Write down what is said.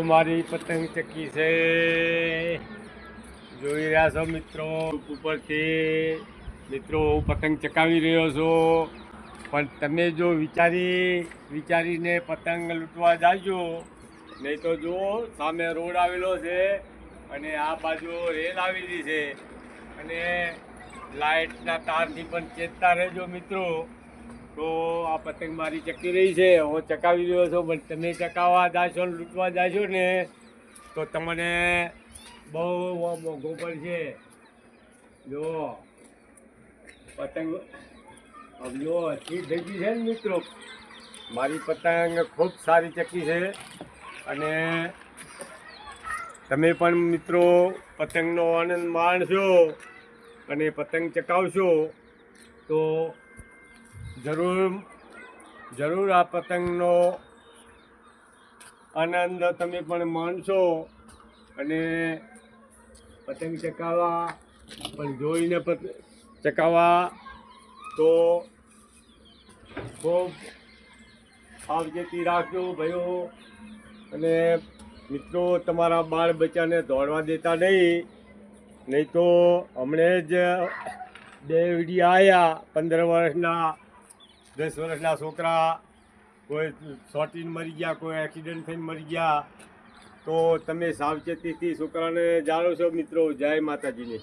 મારી પતંગ ચક્કી છે, જોઈ રહ્યા છો મિત્રો. ઉપરથી મિત્રો હું પતંગ ચકાવી રહ્યો છું, પણ તમે જો વિચારીને પતંગ લૂંટવા જાજો, નહીં તો જુઓ સામે રોડ આવેલો છે અને આ બાજુ રેલ આવેલી છે અને લાઇટના તારથી પણ ચેતતા રહેજો મિત્રો. તો આ પતંગ મારી ચકી રહી છે, હું ચકાવી રહ્યો છું, પણ તમે ચકાવવા જાશો ને લૂંટવા જાશો ને તો તમને બહુ મોંઘું પડશે. જો પતંગ જો હજી ભેગી છે ને મિત્રો, મારી પતંગ ખૂબ સારી ચકી છે અને તમે પણ મિત્રો પતંગનો આનંદ માણશો અને પતંગ ચકાવશો તો જરૂર આ પતંગનો આનંદ તમે પણ માણશો. અને પતંગ ચકાવવા પણ જોઈને ચકાવવા તો ખૂબ સાવચેતી રાખજો ભાઈઓ. અને મિત્રો તમારા બાળ બચ્ચાને દોડવા દેતા નહીં તો હમણાં જ 2 વિડીયો આવ્યા 15 વર્ષના 10 વર્ષના છોકરા કોઈ શોર્ટીને મરી ગયા, કોઈ એક્સિડન્ટ થઈને મરી ગયા. તો તમે સાવચેતીથી છોકરાને જાણો છો મિત્રો. જય માતાજીની.